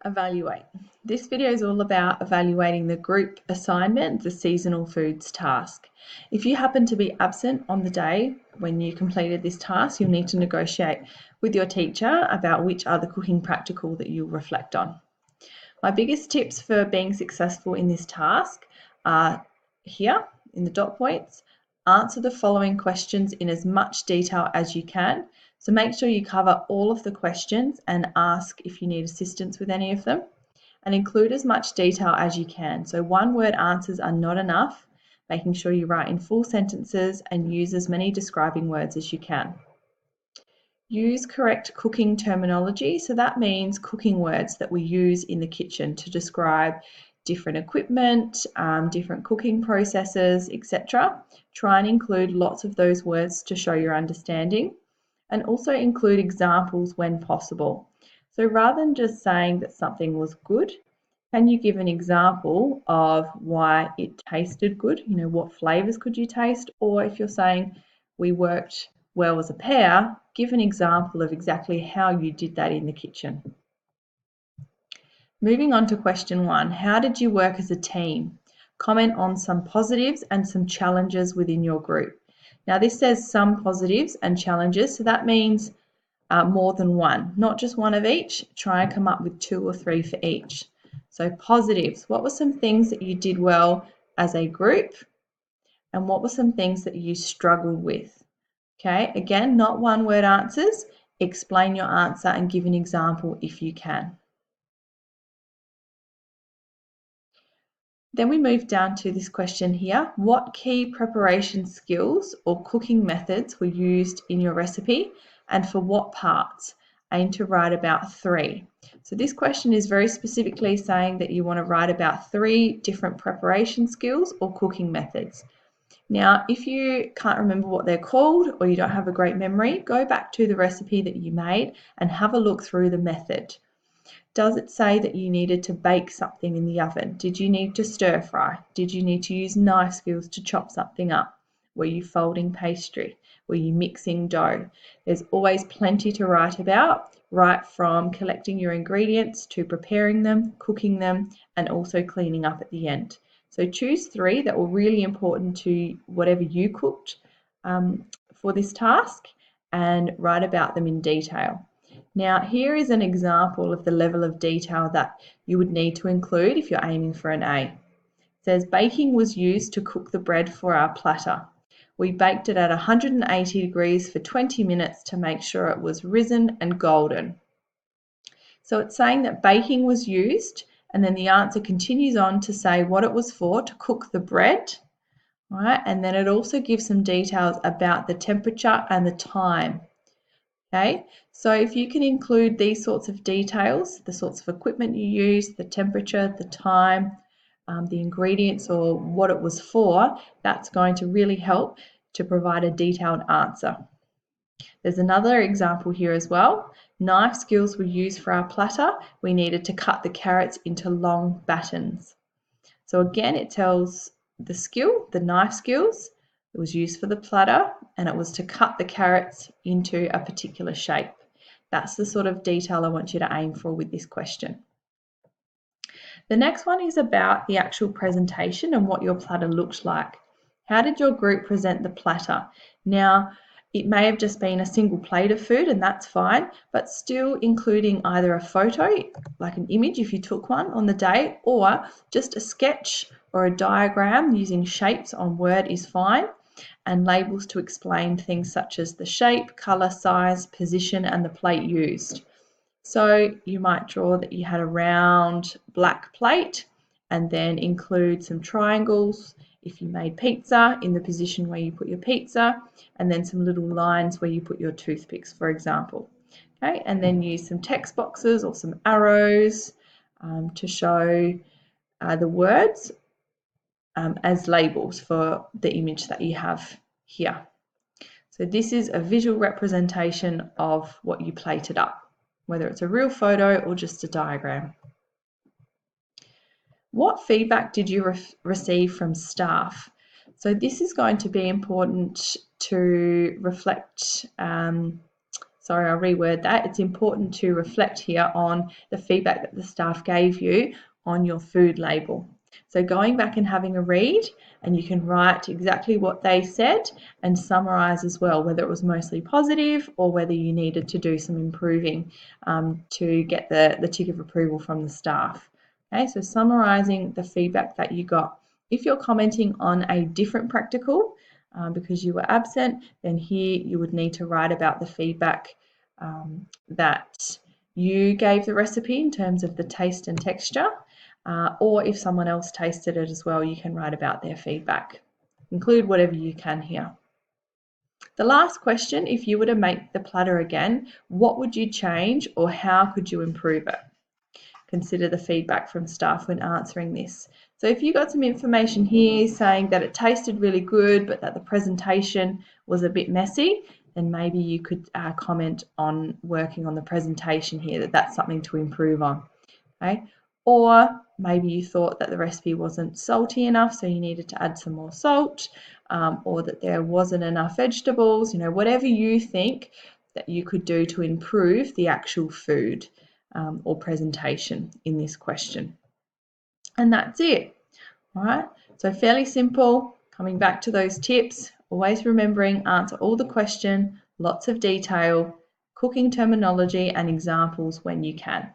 Evaluate. This video is all about evaluating the group assignment, the seasonal foods task. If you happen to be absent on the day when you completed this task, you'll need to negotiate with your teacher about which are the cooking practical that you'll reflect on. My biggest tips for being successful in this task are here in the dot points. Answer the following questions in as much detail as you can. So make sure you cover all of the questions and ask if you need assistance with any of them, and include as much detail as you can. So one-word answers are not enough, making sure you write in full sentences and use as many describing words as you can. Use correct cooking terminology. So that means cooking words that we use in the kitchen to describe different equipment, different cooking processes, etc. Try and include lots of those words to show your understanding, and also include examples when possible. So rather than just saying that something was good, can you give an example of why it tasted good? You know, what flavors could you taste? Or if you're saying we worked well as a pair, give an example of exactly how you did that in the kitchen. Moving on to question 1, how did you work as a team? Comment on some positives and some challenges within your group. Now this says some positives and challenges, so that means more than one, not just one of each. Try and come up with 2 or 3 for each. So positives, what were some things that you did well as a group? And what were some things that you struggled with? Okay, again, not one-word answers. Explain your answer and give an example if you can. Then we move down to this question here. What key preparation skills or cooking methods were used in your recipe, and for what parts? Aim to write about 3. So this question is very specifically saying that you want to write about 3 different preparation skills or cooking methods. Now, if you can't remember what they're called or you don't have a great memory, go back to the recipe that you made and have a look through the method. Does it say that you needed to bake something in the oven? Did you need to stir fry? Did you need to use knife skills to chop something up? Were you folding pastry? Were you mixing dough? There's always plenty to write about, right from collecting your ingredients to preparing them, cooking them, and also cleaning up at the end. So choose 3 that were really important to whatever you cooked for this task and write about them in detail. Now, here is an example of the level of detail that you would need to include if you're aiming for an A. It says baking was used to cook the bread for our platter. We baked it at 180 degrees for 20 minutes to make sure it was risen and golden. So it's saying that baking was used, and then the answer continues on to say what it was for, to cook the bread, right? And then it also gives some details about the temperature and the time. Okay, so if you can include these sorts of details, the sorts of equipment you use, the temperature, the time, the ingredients, or what it was for, that's going to really help to provide a detailed answer. There's another example here as well. Knife skills were used for our platter. We needed to cut the carrots into long batons. So again, it tells the skill, the knife skills. It was used for the platter, and it was to cut the carrots into a particular shape. That's the sort of detail I want you to aim for with this question. The next one is about the actual presentation and what your platter looked like. How did your group present the platter? Now, it may have just been a single plate of food, and that's fine, but still including either a photo, like an image if you took one on the day, or just a sketch or a diagram using shapes on Word is fine, and labels to explain things such as the shape, colour, size, position, and the plate used. So you might draw that you had a round black plate and then include some triangles if you made pizza in the position where you put your pizza, and then some little lines where you put your toothpicks, for example. Okay, and then use some text boxes or some arrows to show the words as labels for the image that you have here. So this is a visual representation of what you plated up, whether it's a real photo or just a diagram. What feedback did you receive from staff? So this is going to be important to reflect some sorry, I'll reword that. It's important to reflect here on the feedback that the staff gave you on your food label. So going back and having a read, and you can write exactly what they said and summarise as well, whether it was mostly positive or whether you needed to do some improving to get the tick of approval from the staff. Okay, so summarising the feedback that you got. If you're commenting on a different practical because you were absent, then here you would need to write about the feedback that you gave the recipe in terms of the taste and texture. Or if someone else tasted it as well, you can write about their feedback. Include whatever you can here. The last question, if you were to make the platter again, what would you change or how could you improve it? Consider the feedback from staff when answering this. So if you got some information here saying that it tasted really good but that the presentation was a bit messy, then maybe you could comment on working on the presentation here, that's something to improve on. Okay? Or maybe you thought that the recipe wasn't salty enough, so you needed to add some more salt, or that there wasn't enough vegetables, whatever you think that you could do to improve the actual food or presentation in this question. And that's it. All right, so fairly simple. Coming back to those tips, always remembering answer all the question, lots of detail, cooking terminology and examples when you can.